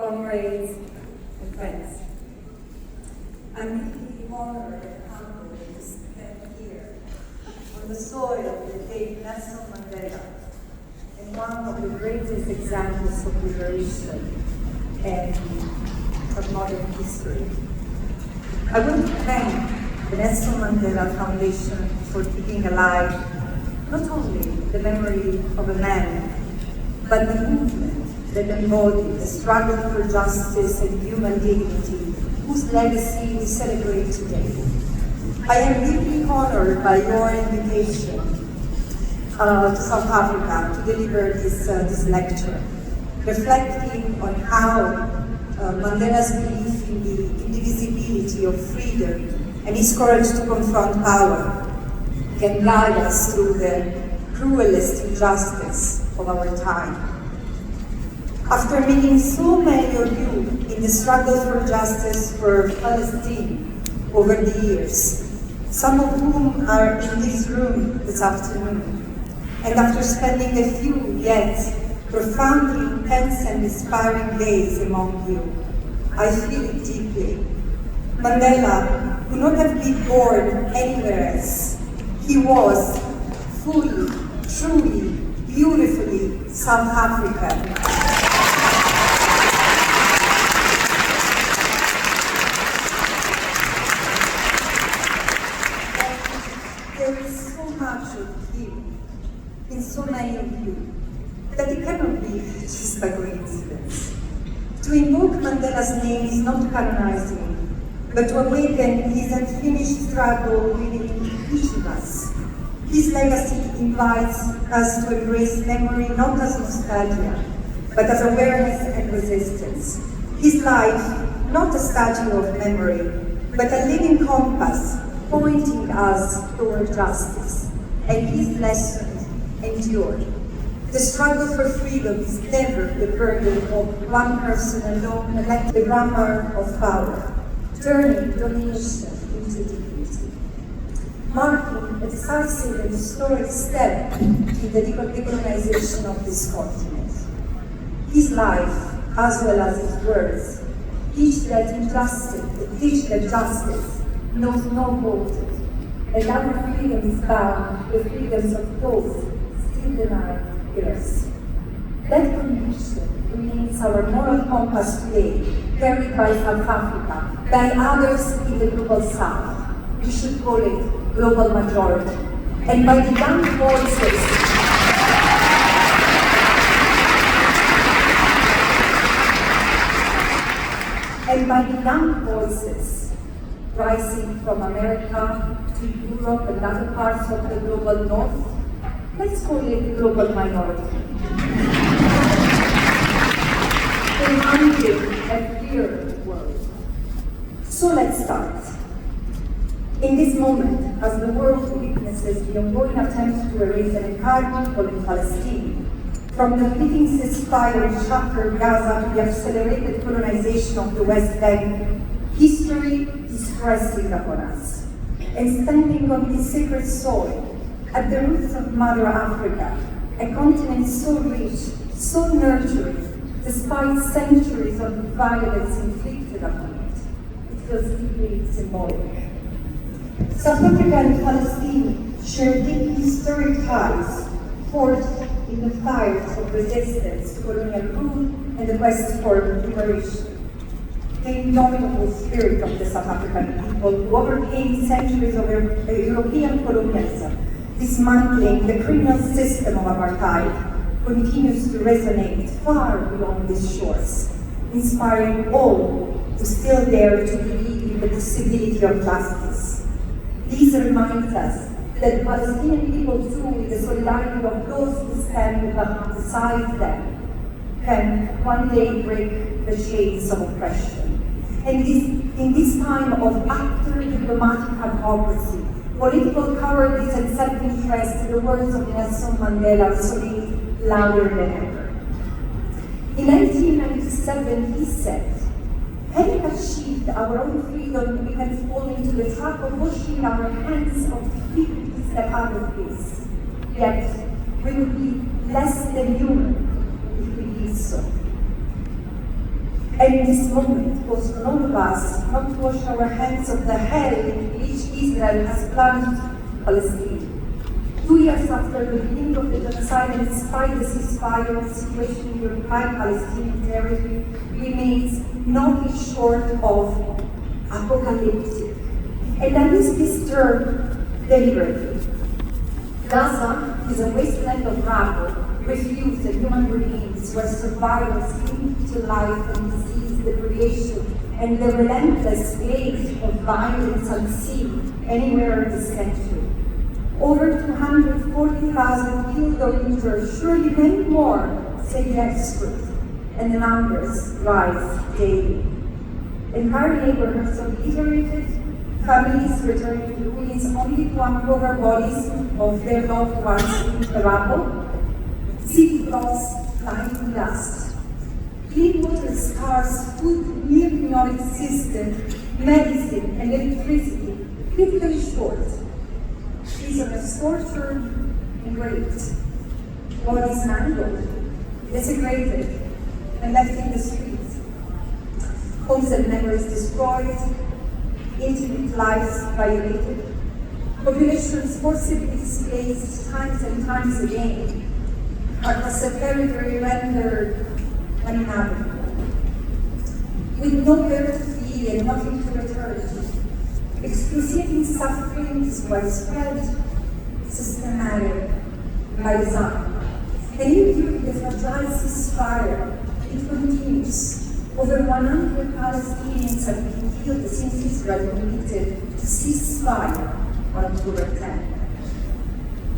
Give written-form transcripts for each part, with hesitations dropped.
comrades, and friends. I'm deeply honored and humbled to stand here on the soil of the great Nelson Mandela and one of the greatest examples of liberation and of modern history. I want to thank the Nelson Mandela Foundation for keeping alive not only the memory of a man, but the movement that embodied the struggle for justice and human dignity, whose legacy we celebrate today. I am deeply honored by your invitation to South Africa to deliver this lecture, reflecting on how Mandela's belief in the indivisibility of freedom and his courage to confront power can guide us through the cruelest injustice of our time. After meeting so many of you in the struggle for justice for Palestine over the years, some of whom are in this room this afternoon, and after spending a few yet profoundly intense and inspiring days among you, I feel it deeply. Mandela could not have been born anywhere else. He was fully, truly, beautifully South African. There is so much of him in so many of you that it cannot be just a coincidence. To invoke Mandela's name is not canonizing him, but to awaken his unfinished struggle within each of us. His legacy invites us to embrace memory not as nostalgia, but as awareness and resistance. His life, not a statue of memory, but a living compass pointing us toward justice, and his lessons endured. The struggle for freedom is never the burden of one person alone, but like the grammar of power, turning domination into dignity, marking a decisive and historic step in the decolonization of this continent. His life, as well as his words, teach that justice knows no border, and our freedom is bound to the freedoms of those still denied us. That conviction remains our moral compass today, carried by South Africa, by others in the global South. We should call it global majority. And by the young voices rising from America to Europe and other parts of the global North, let's call it global minority. Demanding a clearer world. So let's start. In this moment, as the world witnesses the ongoing attempt to erase an entire people in Palestine, from the fleeting ceasefire in shattered Gaza to the accelerated colonization of the West Bank, history is pressing upon us. And standing on this sacred soil, at the roots of Mother Africa, a continent so rich, so nurturing, despite centuries of violence inflicted upon it, it feels deeply symbolic. South Africa and Palestine share deep historic ties, forged in the fires of resistance to colonial rule and the quest for liberation. The indomitable spirit of the South African people who overcame centuries of European colonialism, dismantling the criminal system of apartheid, continues to resonate far beyond these shores, inspiring all to still dare to believe in the possibility of justice. This reminds us that the Palestinian people too, with the solidarity of those who stand beside them, can one day break the chains of oppression. And in this time of utter diplomatic hypocrisy, political cowardice and self-interest, the words of Nelson Mandela resonate louder than ever. In 1997, he said, "Having achieved our own freedom, we can fall into the trap of washing our hands of defeat to step out of this. Yet, we would be less than human if we did so." And in this moment, calls on all of us not to wash our hands of the hell in which Israel has plunged Palestine. 2 years after the beginning of the genocide, and despite the ceasefire, the situation in the occupied Palestinian territory remains nothing short of apocalyptic. And I use this term deliberately. Gaza is a wasteland of rubble, refuse, and human remains where survivors cling to life and disease, degradation, and the relentless plague of violence unseen anywhere in this century. Over 240,000 killed or injured, surely many more, say the experts, and the numbers rise daily. Entire neighborhoods obliterated, families returning to ruins only to uncover bodies of their loved ones in the rubble, city blocks lying in dust, clean water scarce, food nearly non-existent, medicine and electricity critically short, prisoners tortured and raped, bodies mangled, desecrated, and left in the streets, homes and memories destroyed, intimate lives violated, populations forcibly displaced times and times again, across a territory rendered uninhabitable, with nowhere to flee and nothing to return to. Excruciating suffering is widespread, systematic, by design. And even during the fragile ceasefire, it continues. Over 100 Palestinians have been killed since Israel committed to ceasefire on October 10.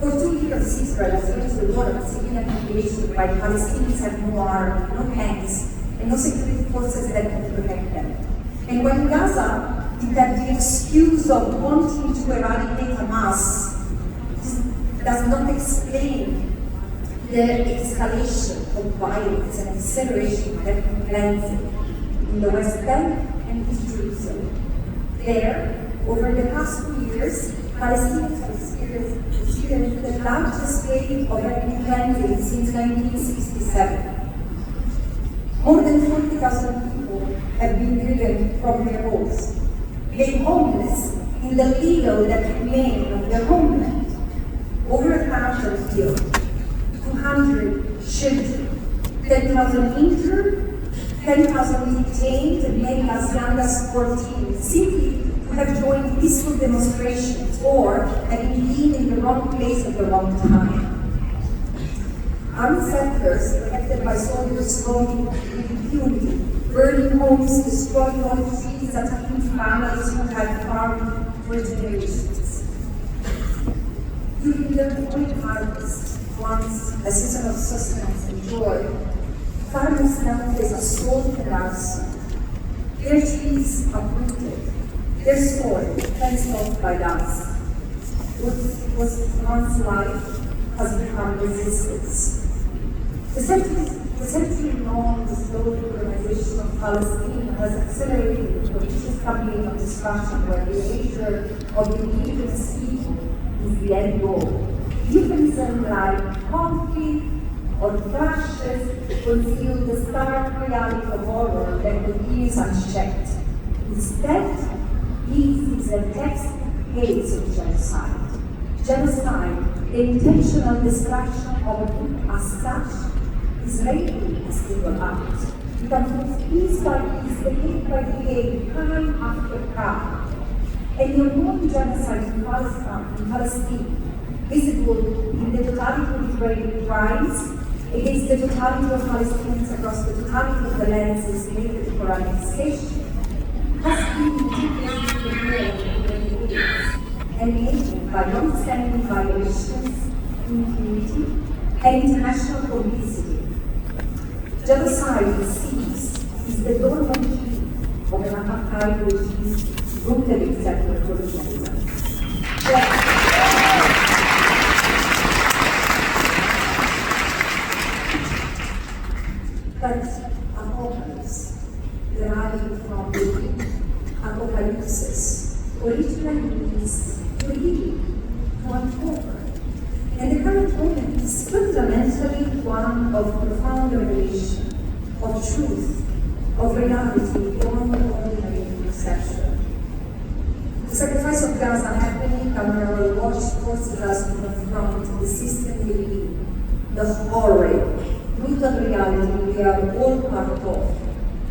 For 2 years, Israel has waged a war of civilian population while Palestinians have no army, no tanks, and no security forces that can protect them. And when Gaza did have the excuse of wanting to eradicate Hamas, this does not explain the escalation of violence and acceleration of ethnic cleansing in the West Bank and East Jerusalem. There, over the past 2 years, Palestinians have experienced the largest wave of ethnic cleansing since 1967. More than 40,000 people have been driven from their homes, made homeless in the little that remain of their homeland. Over 1,000 killed, 200 children, 10,000 injured, 10,000 detained, and many as young as 14, simply to have joined peaceful demonstrations or having been in the wrong place at the wrong time. Armed settlers, protected by soldiers roaming with impunity, burning homes, destroying all trees, attacking families who had farmed for generations. During their wheat harvest, once a season of sustenance and joy, farmers now face assault and arson. Their trees uprooted, their soil fenced off by dust. What was once life has become resistance. The century-long slow urbanization of Palestine has accelerated the political campaign of destruction where the erasure of the indigenous people is the end goal. Euphemism like conflict or clashes conceal the stark reality of horror that continues unchecked. Instead, this is a textbook case of genocide. Genocide, the intentional destruction of a group as such, is rarely a single act. It unfolds piece by piece, decade by decade, time after time. And the ongoing genocide in Palestine, visible in the totality of Israeli crimes, against the totality of Palestinians across the totality of the lands designated for annexation, has been deeply prepared and enabled by long-standing violations, impunity, and international complicity. Genocide, it seems, is the dormant key of an apartheid regime rooted in settler colonialism. But apocalypse, deriving from the Greek apocalypsis, originally means to reveal, to uncover. And the current moment is fundamentally one of profound revelation, of truth, of of reality beyond ordinary perception. The sacrifice of Gaza happening under our watch forces us to confront the system we live in, the horrid, brutal reality we are all part of,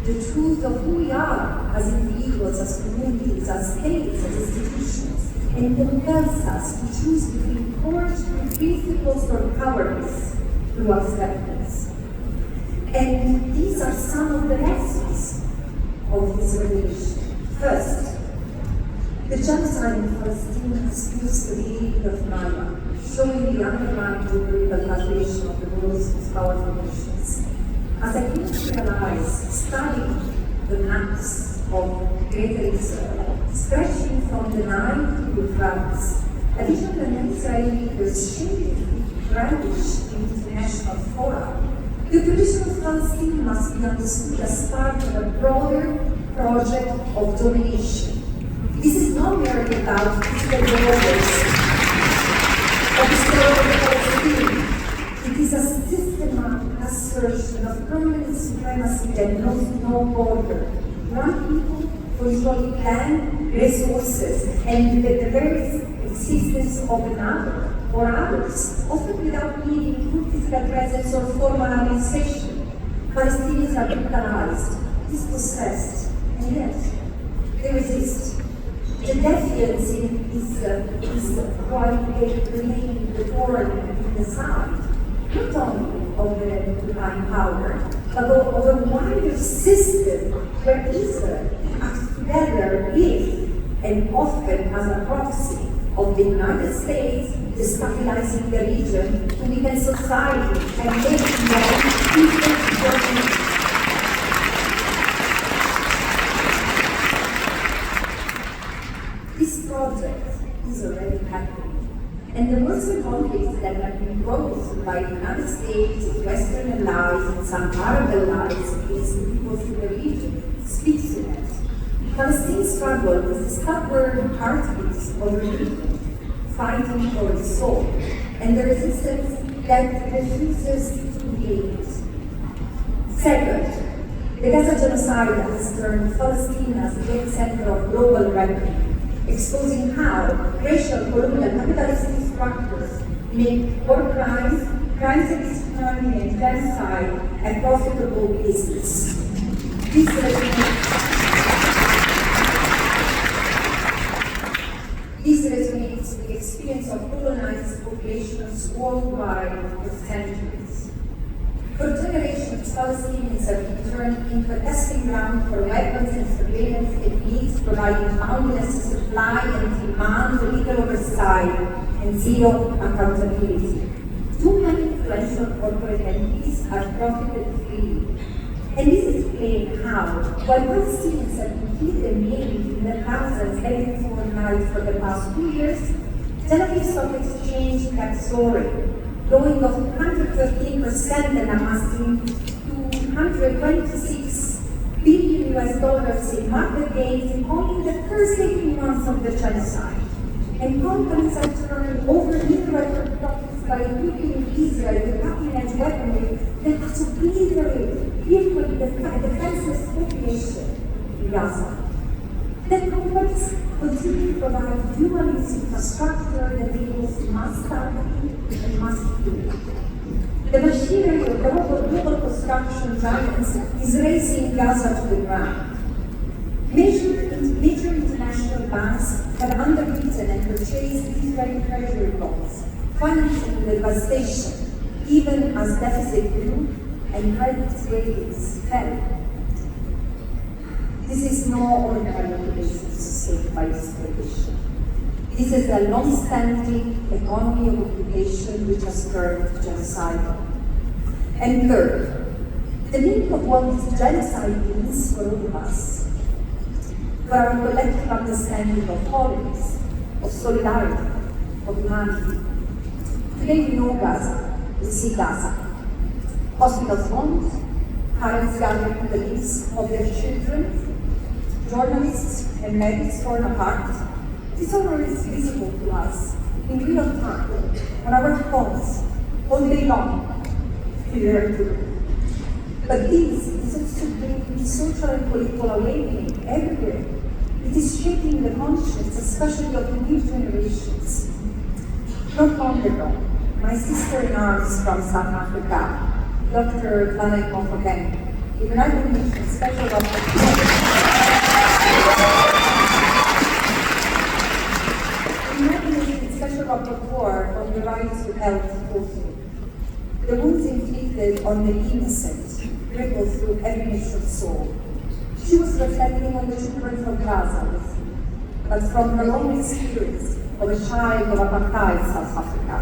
the truth of who we are as individuals, as communities, as states, as institutions, and compels us to choose between courage and principles or cowardice through acceptance. And these are some of the lessons of this revelation. First, the genocide in Palestine has used the belief of Maya, showing the underlying geopolitical calculation of the world's most powerful nations. As I came to realize, studying the maps of Greater Israel, stretching from the Nile to the Euphrates, a vision that many Israeli leaders shamelessly brandish in international fora, the position of Palestine must be understood as part of a broader project of domination. This is not merely about physical borders of historical Palestine. It is a systematic assertion of permanent supremacy that knows no border. One people controlling land, resources, and the very existence of another or others, often without needing full physical presence or formal administration. Palestinians are brutalized, dispossessed, and yet they resist. The defiance is quite remaining the thorn in the side, not only of the occupying power, but of a wider system where Israel acts together with and often as a proxy of the United States, destabilizing the region to weaken society and making them people. This project is already happening, and the Muslim conflicts that have been brought by the United States, Western allies, and some Arab allies against the peoples in the region speaks to that. Palestine's struggle is the stubborn heartbeats of a region, fighting for its soul, and the resistance that refuses to engage. Second, the Gaza genocide has turned Palestine as the epicenter of global reckoning, exposing how racial, colonial, capitalistic structures make war crimes, crimes against humanity, and genocide a profitable business. This resonates with the experience of colonized populations worldwide for centuries. For generations, Palestinians have been turned into a testing ground for weapons and surveillance techniques, providing boundless supply and demand, legal oversight, and zero accountability. Too many influential corporate entities have profited freely. And this explains how, while Palestinians have been killed and maimed in the thousands every fortnight for the past 2 years, Tel Aviv Stock Exchange kept soaring, growing of 113% and amassing $226 billion in market gains in only the first 18 months of the genocide. And companies have turned over new record profits by equipping Israel with cutting-edge weaponry that has obliterated virtually the defenseless population in Gaza. Then companies continue to provide human-use infrastructure that enables mass starving and mass killing. The machinery of global construction giants is raising Gaza to the ground. Major international banks have underwritten and purchased Israeli treasury bonds, financing the devastation, even as deficit grew and credit ratings fell. This is no ordinary occupation sustained by this coalition. This is a long-standing economy of occupation which has turned genocidal. And third, the meaning of what this genocide means for all of us, for our collective understanding of politics, of solidarity, of humanity. Today we know Gaza, we see Gaza. Hospitals bombed, parents gathering the lives of their children, journalists and medics torn apart. This horror is visible to us in real time, on our phones, all day long, here too. But this is also bringing social and political awakening everywhere. It is shaping the conscience, especially of the new generations. Not long ago, my sister-in-arms from South Africa, Dr. Tlanek Mofokeng, the United Nations Special Rapporteur on the right to health told me, the wounds inflicted on the innocent ripple through every nation's soul. She was reflecting on the children from Gaza with me, but from her own experience of a child of apartheid South Africa.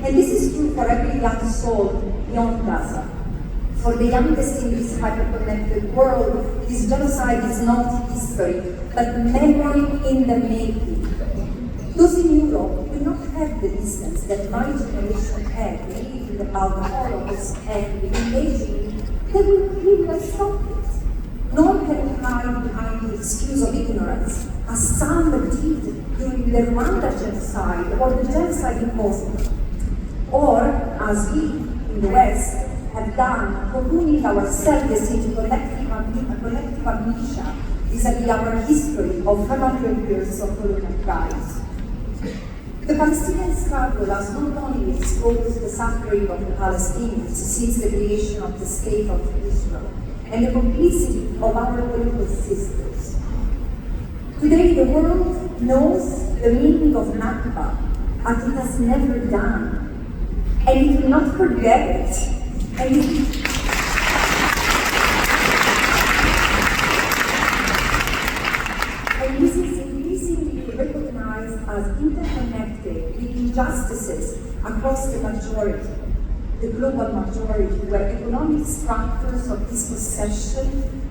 And this is true for every young soul beyond Gaza. For the youngest in this hyper-connected world, this genocide is not history, but memory in the making. Those in Europe will not have the distance that my generation had, living about the Holocaust and engaging. They will stop it. Nor can we hide behind the excuse of ignorance, as some did during the Rwanda genocide or the genocide in Bosnia. Or, as we in the West have done, cocooning ourselves into collective amnesia vis-à-vis our history of 500 years of colonial crimes. The Palestinian struggle has not only exposed the suffering of the Palestinians since the creation of the State of Israel and the complicity of our political systems. Today, the world knows the meaning of Nakba, as it has never done. And it will not forget it. And this is increasingly recognized as interconnected with injustices across the majority, the global majority, where economic structures of dispossession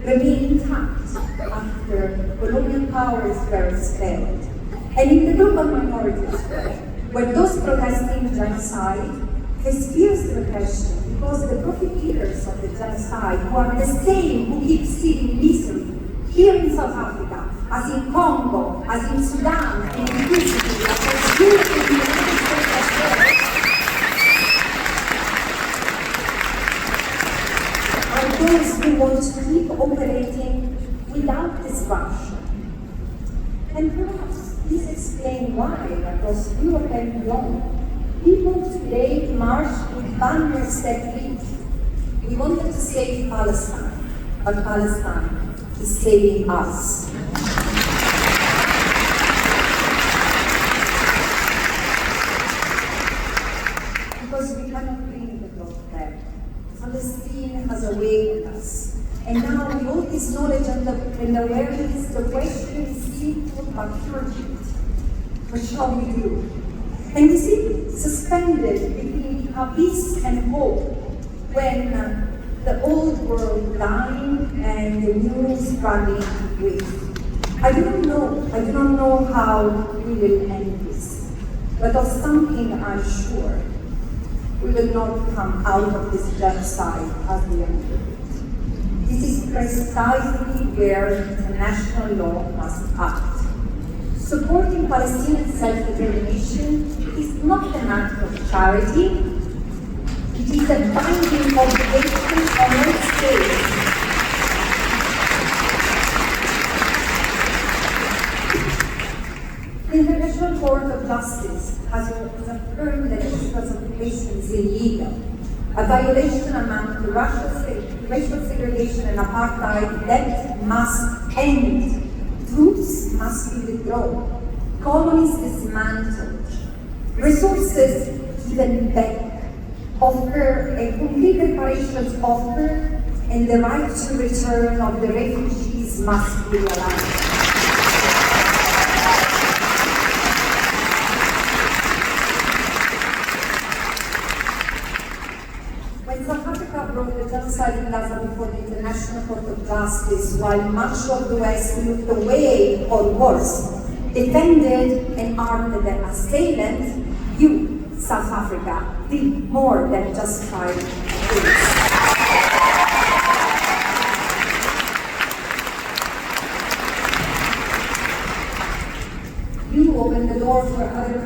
remain intact after colonial powers were expelled. And in the global minority as well, where those protesting genocide face fierce repression because the profiteers of the genocide, who are the same who keep seeing misery here in South Africa, as in Congo, as in Sudan, and increasingly across Europe and the United States as well, are those who want to keep operating without disruption. And perhaps this explains why, across Europe and beyond, people today march with banners that read, "We wanted to save Palestine, but Palestine is saving us." Because we cannot bring the clock back. Palestine has awakened us. And now, with all this knowledge and awareness, the question is simple but urgent. What shall we do? And we see suspended between abyss and hope when the old world dying and the new struggling with. I do not know how we will end this, but of something I'm sure. We will not come out of this genocide as we entered it. This is precisely where international law must act. Supporting Palestinian self-determination is not an act of charity, it is a binding obligation on all states. The International Court of Justice has affirmed that Israel's occupation is illegal, a violation among the racial segregation and apartheid that must end. Troops must be withdrawn, colonies dismantled, resources given back, offer a complete reparations offer, and the right to return of the refugees must be realized. When South Africa brought the genocide in Gaza before the International Court of Justice, while much of the West looked away or worse, defended and armed their assailant, you, South Africa, did more than justify this. You opened the door for other